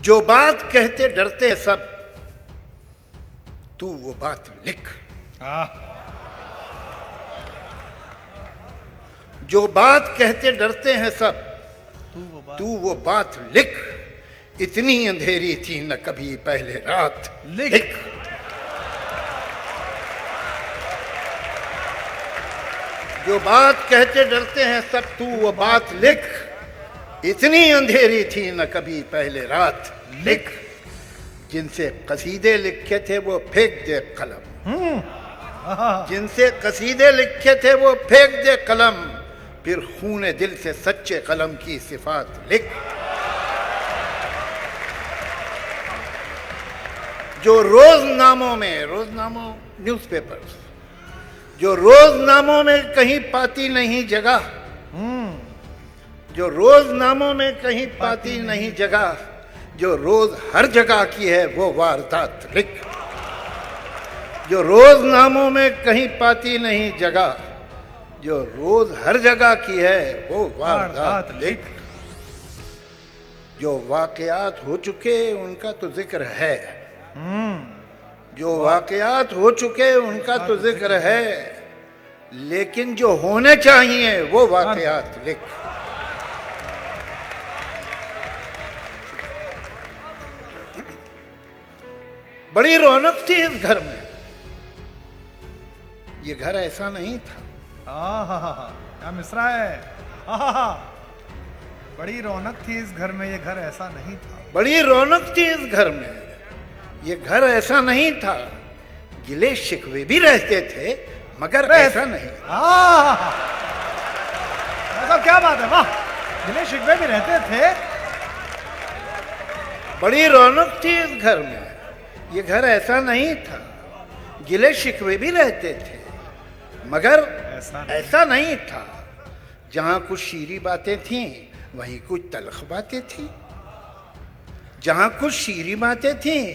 जो बात कहते डरते सब, तू वो बात लिख। जो बात कहते डरते हैं सब, तू वो बात लिख। इतनी अंधेरी थी न कभी पहले रात, लिख। जो बात कहते डरते हैं सब, तू वो बात लिख। इतनी अंधेरी थी न कभी पहले रात, लिख। जिनसे कसीदे लिखे थे वो फेंक दे कलम, जिनसे कसीदे लिखे थे वो फेंक दे कलम। फिर खूने दिल से सच्चे कलम की सिफात लिख। जो रोजनामों में, रोजनामों न्यूज़पेपर्स, जो रोजनामों में कहीं पाती नहीं जगह, जो रोजनामों में कहीं पाती नहीं जगह, जो रोज हर जगह की है वो वारदात लिख। जो रोजनामों में कहीं पाती नहीं जगह, जो रोज हर जगह की है वो वारदात लिख। जो वाकयात हो चुके उनका तो जिक्र है, जो वाकयात हो चुके उनका तो जिक्र है, लेकिन जो होने चाहिए वो वाकयात लिख। बड़ी रौनक थी इस घर में, ये घर ऐसा नहीं था। क्या मिसरा है। बड़ी रौनक थी इस घर में, ये घर ऐसा नहीं था। बड़ी रौनक थी इस घर में, ये घर ऐसा नहीं था। गिले शिकवे भी रहते थे मगर ऐसा नहीं। ऐसा क्या बात है, वाह। गिले शिकवे भी रहते थे। बड़ी रौनक थी इस घर में, ये घर ऐसा नहीं था। गिले शिकवे भी रहते थे मगर ऐसा नहीं था। जहां कुछ शीरी बातें थीं वहीं कुछ तल्ख बातें थीं। जहां कुछ शीरी बातें थीं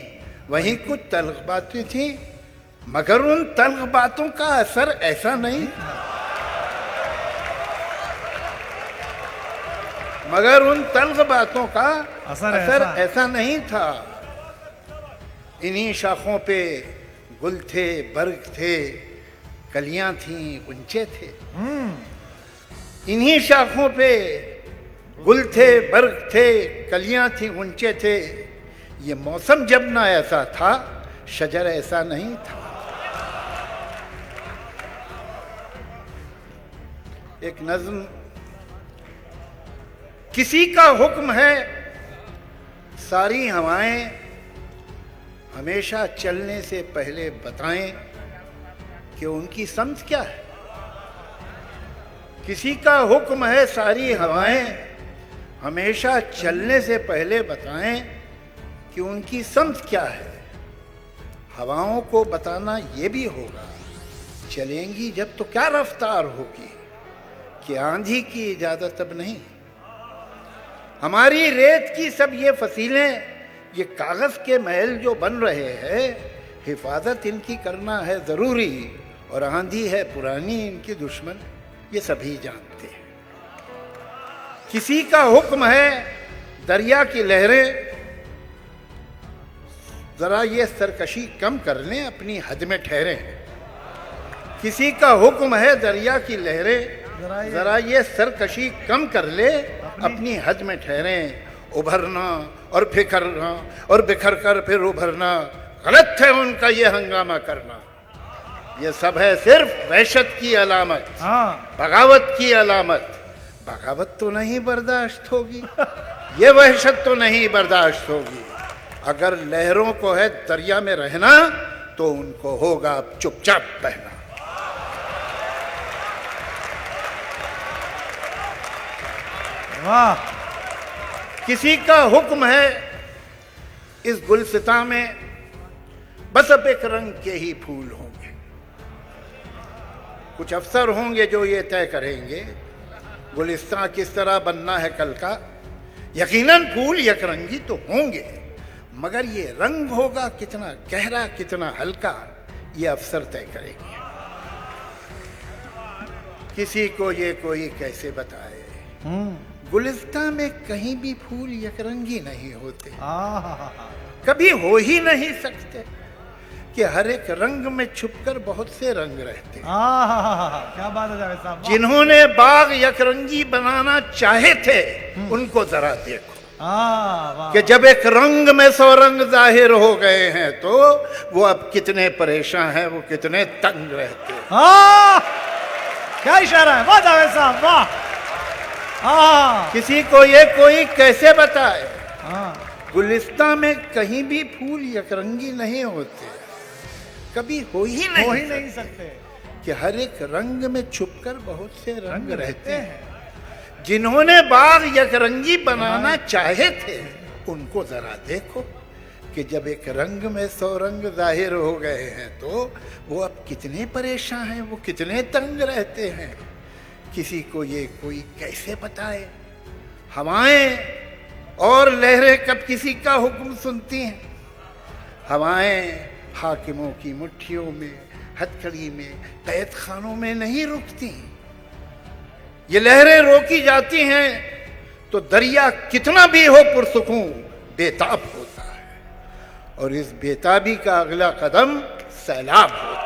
वहीं कुछ तल्ख बातें थीं, मगर उन तल्ख बातों का असर ऐसा नहीं था। मगर उन तल्ख बातों का असर ऐसा नहीं था। इन्हीं शाखों पे गुल थे, बर्ग थे, कलियां थीं, गुंचे थे। इन्हीं शाखों पे गुल थे, बर्ग थे, कलियां थीं, गुंचे थे। ये मौसम जब ना ऐसा था, शजर ऐसा नहीं था। एक नज्म, किसी का हुक्म है सारी हवाएं हमेशा चलने से पहले बताएं कि उनकी समझ क्या है। किसी का हुक्म है सारी हवाएं हमेशा चलने से पहले बताएं कि उनकी समझ क्या है। हवाओं को बताना ये भी होगा, चलेंगी जब तो क्या रफ्तार होगी, कि आंधी की इजाजत अब नहीं। हमारी रेत की सब ये फसीलें, ये कागज के महल जो बन रहे हैं, हिफाजत इनकी करना है जरूरी। और आंधी है पुरानी इनकी दुश्मन, ये सभी जानते हैं। किसी का हुक्म है दरिया की लहरें जरा ये सरकशी कम कर लें, अपनी हद में ठहरें। किसी का हुक्म है दरिया की लहरें जरा ये सरकशी कम कर ले, अपनी हद में ठहरें। उभरना और फिकरना और बिखर कर फिर उभरना, गलत है उनका ये हंगामा करना। ये सब है सिर्फ वहशत की अलामत, बगावत की अलामत। बगावत तो नहीं बर्दाश्त होगी, ये वहशत तो नहीं बर्दाश्त होगी। अगर लहरों को है दरिया में रहना, तो उनको होगा अब चुपचाप बहना। वाह। किसी का हुक्म है इस गुलसिता में बस अब एक रंग के ही फूल होंगे। कुछ अफसर होंगे जो ये तय करेंगे गुलिस्तां किस तरह बनना है कल का। यकीनन फूल यकरंगी तो होंगे, मगर ये रंग होगा कितना गहरा कितना हल्का, ये अफसर तय करेंगे। किसी को ये कोई कैसे बताए गुलिस्तां में कहीं भी फूल यकरंगी नहीं होते, आहा, कभी हो ही नहीं सकते कि हर एक रंग में छुपकर बहुत से रंग रहते हैं। आहा, क्या बात है जावेद साहब, वाह। जिन्होंने बाग यकरंगी बनाना चाहे थे उनको जरा देखो वाह। कि जब एक रंग में 100 रंग जाहिर हो गए हैं तो वो अब कितने परेशान हैं, वो कितने तंग रहते हैं। क्या इशारा है, वाह जावेद साहब, वाह। किसी को ये कोई कैसे बताए, हाँ, गुलिस्तां में कहीं भी फूल यकरंगी नहीं होते, कभी हो ही नहीं सकते कि हर एक रंग में छुपकर बहुत से रंग रहते हैं। जिन्होंने बाग यकरंगी बनाना चाहे थे उनको जरा देखो कि जब एक रंग में 100 रंग जाहिर हो गए हैं तो वो अब कितने परेशान हैं, वो कितने तंग रहते हैं। किसी को ये कोई कैसे बताए। हवाएं और लहरें कब किसी का हुक्म सुनती हैं। हवाएं हाकिमों की मुट्ठियों में, हथकड़ी में, कैद खानों में नहीं रुकती। ये लहरें रोकी जाती हैं तो दरिया कितना भी हो पुरसुकून बेताब होता है, और इस बेताबी का अगला कदम सैलाब होता है।